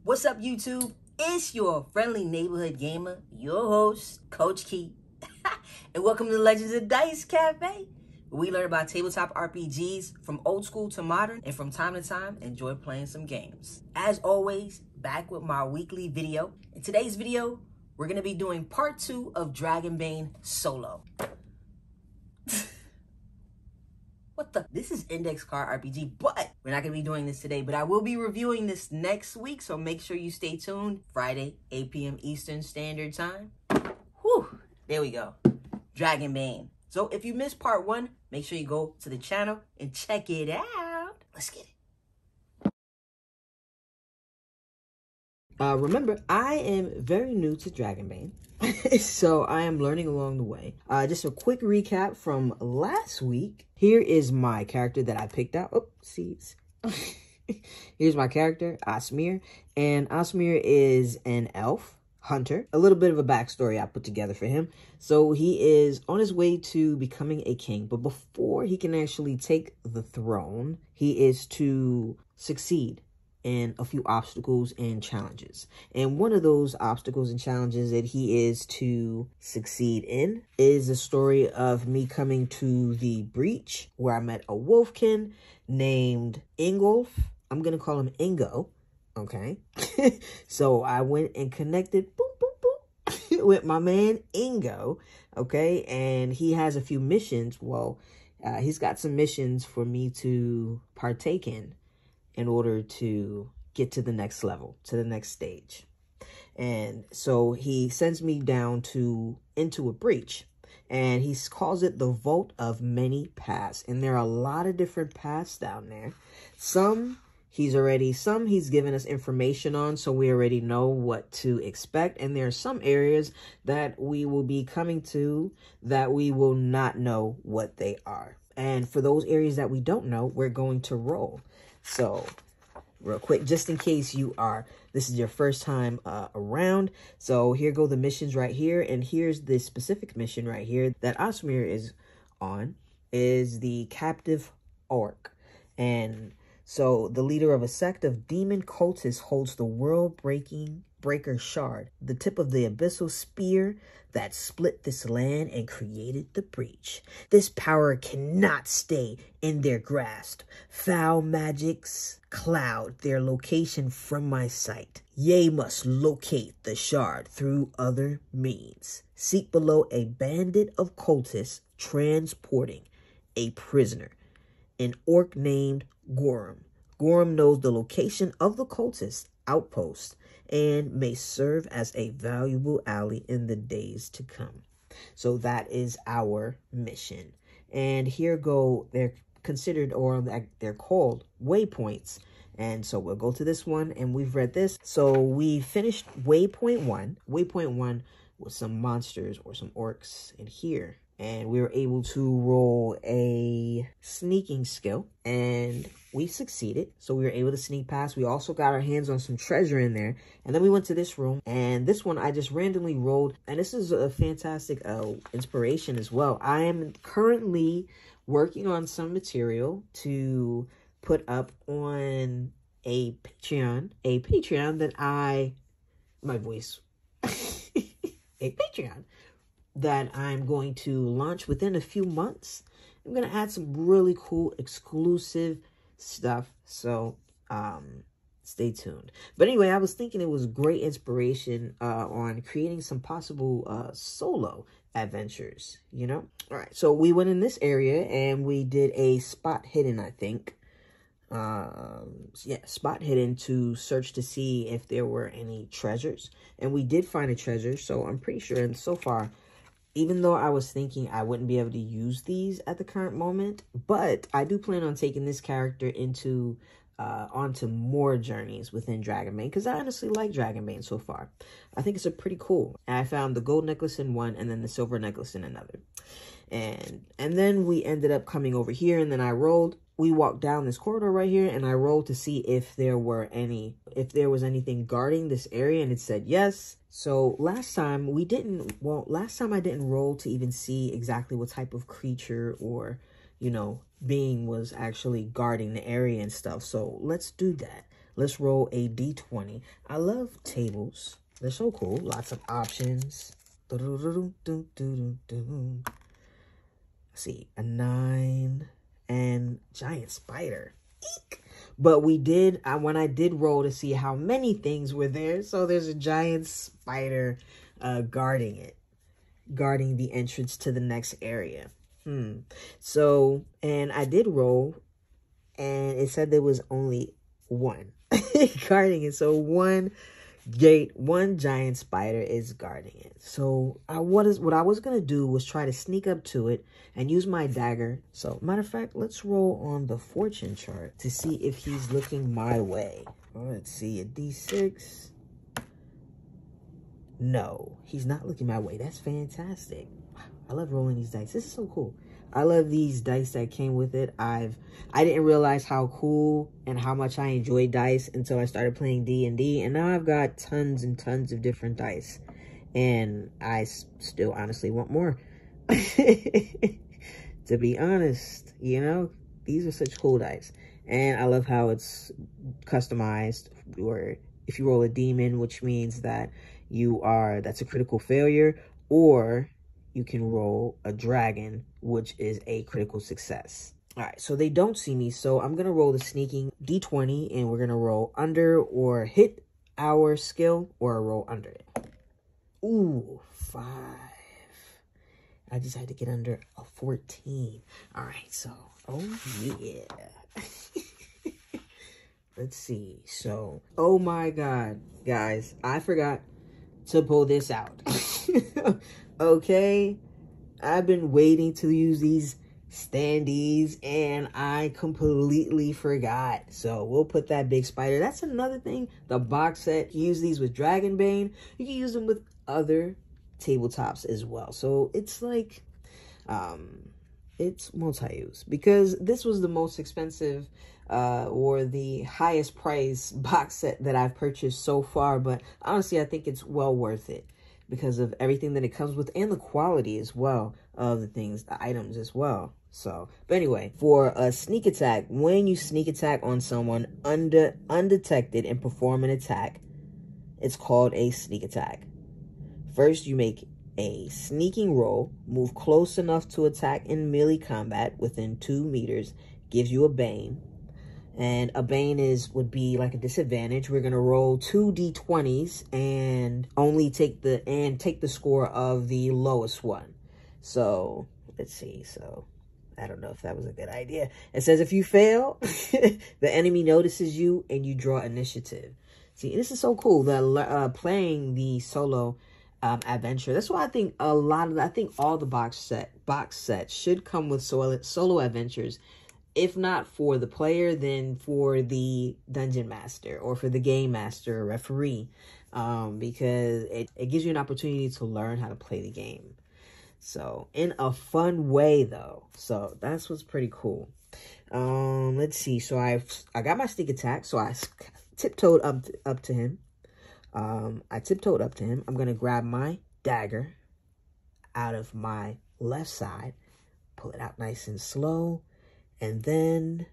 What's up, YouTube? It's your friendly neighborhood gamer, your host, Coach Key. And welcome to Legends of Dice Cafe, where we learn about tabletop RPGs from old school to modern, and from time to time, enjoy playing some games. As always, back with my weekly video. In today's video, we're going to be doing part 2 of Dragonbane solo. What the? This is Index Card RPG, but we're not going to be doing this today, but I will be reviewing this next week, so make sure you stay tuned. Friday, 8 p.m. Eastern Standard Time. Whew, there we go. Dragonbane. So if you missed part 1, make sure you go to the channel and check it out. Let's get it. Remember, I am very new to Dragonbane, so I am learning along the way. Just a quick recap from last week. Here is my character that I picked out. Oh, seeds. Here's my character, Osmir, and Osmir is an elf hunter. A little bit of a backstory I put together for him. So he is on his way to becoming a king, but before he can actually take the throne, he is to succeed and a few obstacles and challenges. And one of those obstacles and challenges that he is to succeed in is the story of me coming to the breach where I met a wolfkin named Ingolf. I'm going to call him Ingo. Okay. So I went and connected with my man Ingo. Okay. And he has a few missions. Well, he's got some missions for me to partake in order to get to the next level, to the next stage. And so he sends me down into a breach, and he calls it the Vault of Many Paths. And there are a lot of different paths down there. Some he's given us information on, so we already know what to expect. And there are some areas that we will be coming to that we will not know what they are. And for those areas that we don't know, we're going to roll. So, real quick, just in case this is your first time around. So, here go the missions right here. And here's the specific mission right here that Osmir is on, is the Captive Orc. And so, the leader of a sect of demon cultists holds the world-breaker shard, the tip of the abyssal spear that split this land and created the breach. This power cannot stay in their grasp. Foul magics cloud their location from my sight. Ye must locate the shard through other means. Seek below a bandit of cultists transporting a prisoner, an orc named Gorham. Gorham knows the location of the cultist outpost and may serve as a valuable ally in the days to come. So that is our mission. And here go, they're considered, or they're called waypoints. And so we'll go to this one, and we've read this. So we finished waypoint 1. Waypoint 1 was some monsters or some orcs in here. And we were able to roll a sneaking skill, and we succeeded. So we were able to sneak past. We also got our hands on some treasure in there. And then we went to this room, and this one I just randomly rolled. And this is a fantastic inspiration as well. I am currently working on some material to put up on a Patreon that a Patreon that I'm going to launch within a few months. I'm going to add some really cool exclusive stuff. So, stay tuned. But anyway, I was thinking it was great inspiration on creating some possible solo adventures, you know? All right, so we went in this area and we did a spot hidden, I think. Yeah, spot hidden to search to see if there were any treasures. And we did find a treasure, so I'm pretty sure, and so far, even though I was thinking I wouldn't be able to use these at the current moment, but I do plan on taking this character onto more journeys within Dragonbane, because I honestly like Dragonbane so far. I think it's a pretty cool. I found the gold necklace in one, and then the silver necklace in another. And then we ended up coming over here, and then we walked down this corridor right here, and I rolled to see if there was anything guarding this area, and it said yes. So last time I didn't roll to even see exactly what type of creature or, being was actually guarding the area and stuff. So let's do that. Let's roll a d20. I love tables. They're so cool. Lots of options. Let's see, a 9 and giant spider. Eek. But we did, when I did roll to see how many things were there, so there's a giant spider guarding it, guarding the entrance to the next area. So, and I did roll, and it said there was only one guarding it. So one giant spider is guarding it. So what I was gonna do was try to sneak up to it and use my dagger. So matter of fact, let's roll on the fortune chart to see if he's looking my way. Let's see, a d6. No, he's not looking my way. That's fantastic. I love rolling these dice. This is so cool. I love these dice that came with it. I didn't realize how cool and how much I enjoyed dice until I started playing D&D, and now I've got tons and tons of different dice, and I still honestly want more. To be honest, you know, these are such cool dice, and I love how it's customized. Or if you roll a demon, which means that that's a critical failure, or you can roll a dragon, which is a critical success. All right, so they don't see me, so I'm going to roll the sneaking d20, and we're going to roll under or hit our skill, or roll under it. Ooh, 5. I just had to get under a 14. All right, so, oh yeah. Let's see. So, oh my God, guys, I forgot to pull this out. Okay, I've been waiting to use these standees, and I completely forgot. So we'll put that big spider. That's another thing. The box set, you use these with Dragonbane. You can use them with other tabletops as well. So it's like, it's multi-use, because this was the most expensive or the highest price box set that I've purchased so far. But honestly, I think it's well worth it, because of everything that it comes with and the quality as well of the items as well. So, but anyway, for a sneak attack, when you sneak attack on someone undetected and perform an attack, it's called a sneak attack. First, you make a sneaking roll, move close enough to attack in melee combat within 2 meters, gives you a bane. And a bane would be like a disadvantage. We're gonna roll 2 d20s and only take the score of the lowest one. So let's see. So I don't know if that was a good idea. It says if you fail, the enemy notices you and you draw initiative. See, this is so cool. Playing the solo adventure. That's why I think all the box sets should come with solo adventures. If not for the player, then for the dungeon master or for the game master or referee, because it gives you an opportunity to learn how to play the game. So in a fun way, though. So that's what's pretty cool. Let's see. So I got my sneak attack. So I tiptoed up to him. I tiptoed up to him. I'm gonna grab my dagger out of my left side, pull it out nice and slow. And then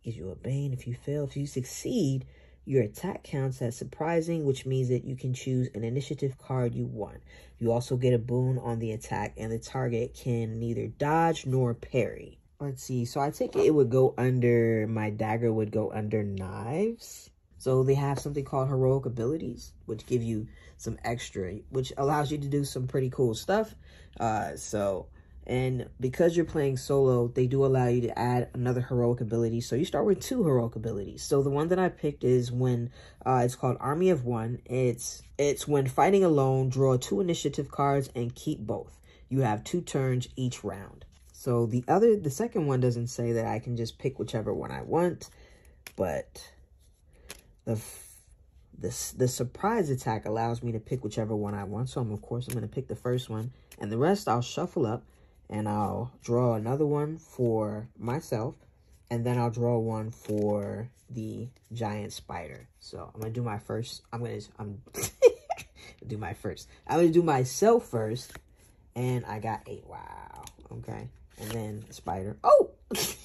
gives you a bane if you fail. If you succeed, your attack counts as surprising, which means that you can choose an initiative card you want. You also get a boon on the attack, and the target can neither dodge nor parry. Let's see. So I take it would go under, my dagger would go under knives. So they have something called heroic abilities, which give you some extra, which allows you to do some pretty cool stuff. And because you're playing solo, they do allow you to add another heroic ability. So you start with 2 heroic abilities. So the one that I picked is when it's called Army of One. It's when fighting alone, draw 2 initiative cards and keep both. You have 2 turns each round. So the second one doesn't say that I can just pick whichever one I want, but the surprise attack allows me to pick whichever one I want. So of course I'm going to pick the first one, and the rest I'll shuffle up. And I'll draw another one for myself, and then I'll draw one for the giant spider. So I'm gonna do my first. I'm gonna do my first. I'm gonna do myself first, and I got 8. Wow. Okay. And then spider. Oh.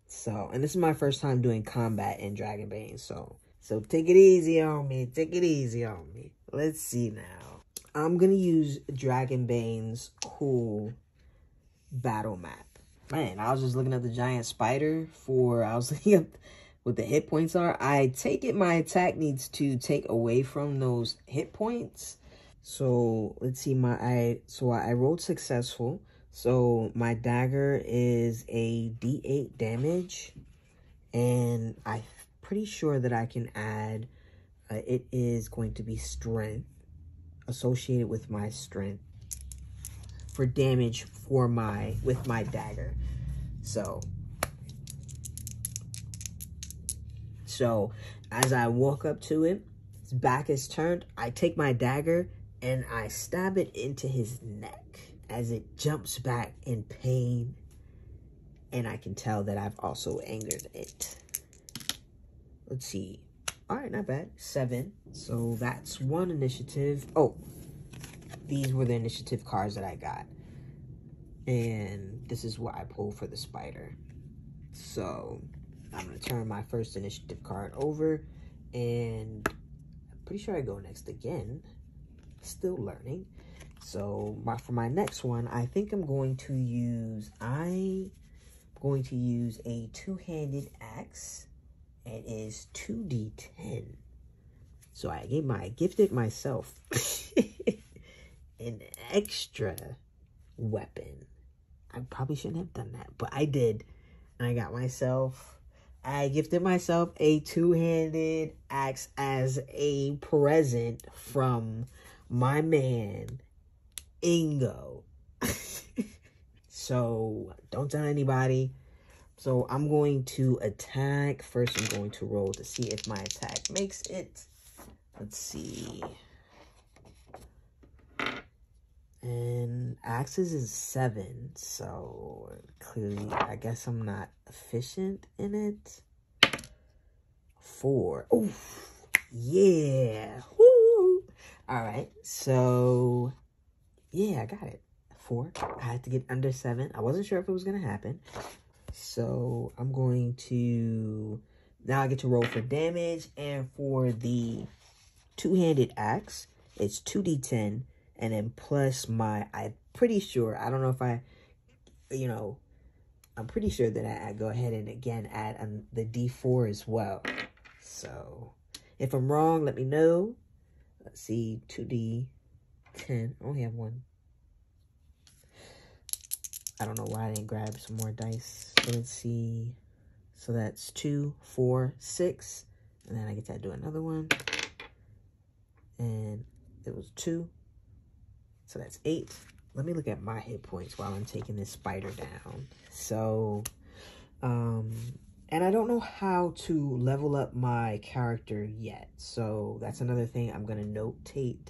So, and this is my first time doing combat in Dragonbane. So So take it easy on me. Take it easy on me. Let's see now. I'm going to use Dragonbane's cool battle map. Man, I was just looking at the giant spider I was looking at what the hit points are. I take it my attack needs to take away from those hit points. So let's see, I rolled successful. So my dagger is a D8 damage, and I'm pretty sure that I can add, it is going to be strength, associated with my strength for damage with my dagger. So as I walk up to him, his back is turned, I take my dagger and I stab it into his neck as it jumps back in pain. And I can tell that I've also angered it. Let's see. All right, not bad. 7. So that's 1 initiative. Oh, these were the initiative cards that I got. And this is what I pulled for the spider. So I'm going to turn my first initiative card over. And I'm pretty sure I go next again. Still learning. So for my next one, I think I'm going to use a two-handed axe. It is 2d10. So I gifted myself an extra weapon. I probably shouldn't have done that, but I did. And I gifted myself a two-handed axe as a present from my man, Ingo. So don't tell anybody. So I'm going to attack. First, I'm going to roll to see if my attack makes it. Let's see. And axes is 7. So clearly, I guess I'm not efficient in it. 4. Oh, yeah. Woo. All right. So, yeah, I got it. 4. I had to get under 7. I wasn't sure if it was going to happen. So I'm going to, now I get to roll for damage, and for the two-handed axe, it's 2d10, and then plus I'm pretty sure, I don't know if I'm pretty sure that I go ahead and again add the d4 as well. So if I'm wrong, let me know. Let's see, 2d10, I only have 1. I don't know why I didn't grab some more dice. So let's see. So that's 2, 4, 6. And then I get to do another one. And it was 2. So that's 8. Let me look at my hit points while I'm taking this spider down. So, and I don't know how to level up my character yet. So that's another thing I'm going to notate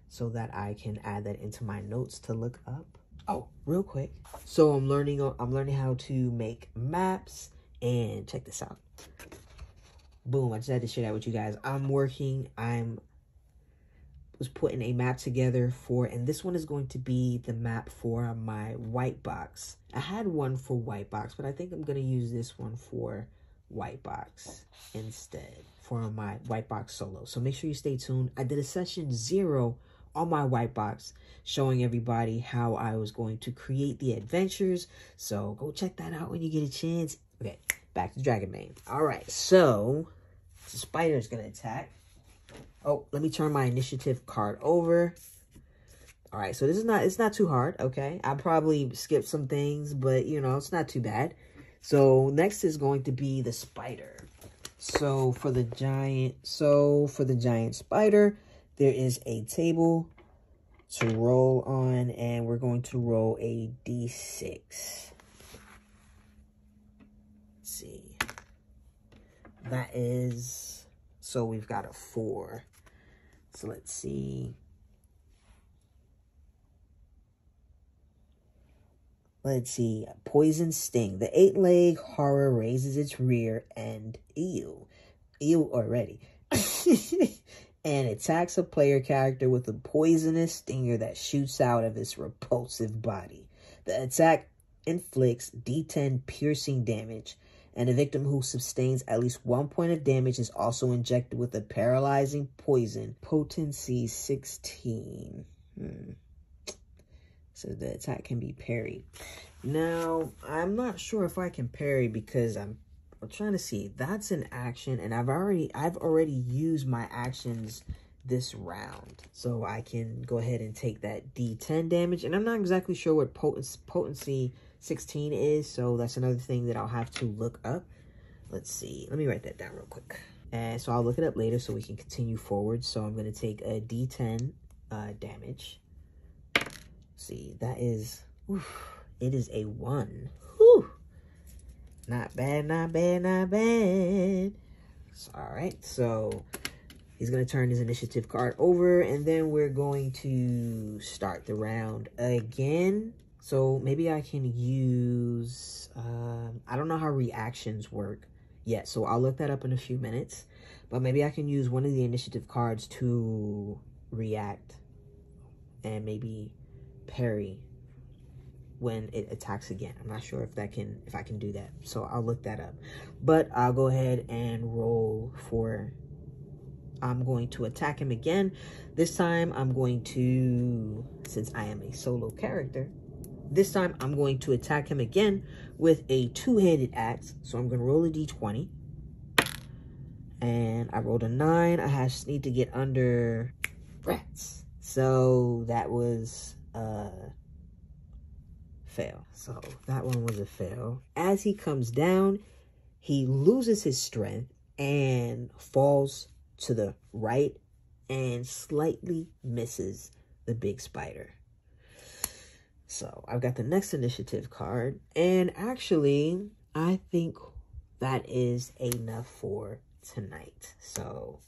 so that I can add that into my notes to look up. Oh, real quick. So I'm learning how to make maps, and check this out. Boom, I just had to share that with you guys. Was putting a map together and this one is going to be the map for my white box. I had one for white box, but I think I'm going to use this one for white box instead for my white box solo. So make sure you stay tuned. I did a session 0 on my white box showing everybody how I was going to create the adventures. So go check that out when you get a chance. Okay, back to Dragonbane. All right, so the spider is going to attack. Oh, let me turn my initiative card over. All right, so it's not too hard, okay? I probably skipped some things, but it's not too bad. So next is going to be the spider. So for the giant spider, there is a table to roll on, and we're going to roll a d6. Let's see. That is, so we've got a 4. So let's see. Let's see. Poison sting. The 8-leg horror raises its rear end. Ew already. And attacks a player character with a poisonous stinger that shoots out of its repulsive body. The attack inflicts d10 piercing damage And the victim who sustains at least 1 point of damage is also injected with a paralyzing poison. Potency 16. So the attack can be parried. Now, I'm not sure if I can parry because I'm trying to see. That's an action, and I've already used my actions this round. So I can go ahead and take that D10 damage. And I'm not exactly sure what potency 16 is, so that's another thing that I'll have to look up. Let's see. Let me write that down real quick. And so I'll look it up later so we can continue forward. So I'm going to take a D10 damage. See, that is, it is a 1. Whew. Not bad, not bad, not bad. All right, so he's going to turn his initiative card over, and then we're going to start the round again. So maybe I can use, I don't know how reactions work yet, so I'll look that up in a few minutes. But maybe I can use one of the initiative cards to react and maybe parry when it attacks again. I'm not sure if I can do that, so I'll look that up. But I'll go ahead and roll for, I'm going to attack him again. This time I'm going to, since I am a solo character, this time I'm going to attack him again with a two-handed axe. So I'm going to roll a d20. And I rolled a 9. I just need to get under rats. So that was fail. So that one was a fail. As he comes down, he loses his strength and falls to the right and slightly misses the big spider. So I've got the next initiative card, and actually I think that is enough for tonight. So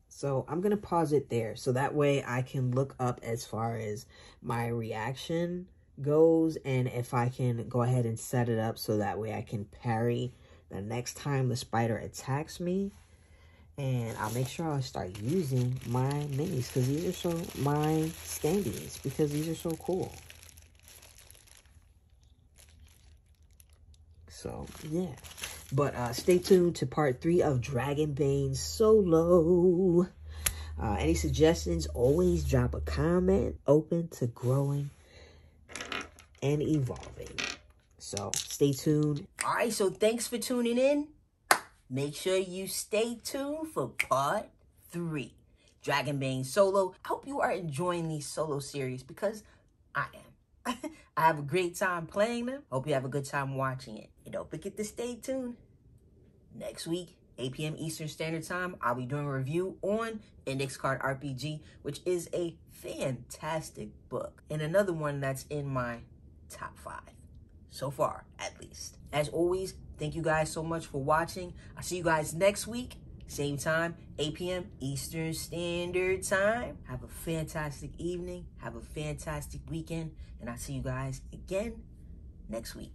I'm gonna pause it there so that way I can look up as far as my reaction goes, and if I can go ahead and set it up so that way I can parry the next time the spider attacks me. And I'll make sure I start using my minis because these are so, my standees, because these are so cool. So yeah, but stay tuned to part 3 of Dragonbane solo. Any suggestions, always drop a comment. Open to growing and evolving. So stay tuned. All right, so thanks for tuning in. Make sure you stay tuned for part 3, Dragonbane solo. I hope you are enjoying these solo series because I am. I have a great time playing them. Hope you have a good time watching it. And don't forget to stay tuned. Next week, 8 p.m. Eastern Standard Time, I'll be doing a review on Index Card RPG, which is a fantastic book. And another one that's in my top 5. So far, at least. As always, thank you guys so much for watching. I'll see you guys next week. Same time, 8 p.m. Eastern Standard Time. Have a fantastic evening. Have a fantastic weekend. And I'll see you guys again next week.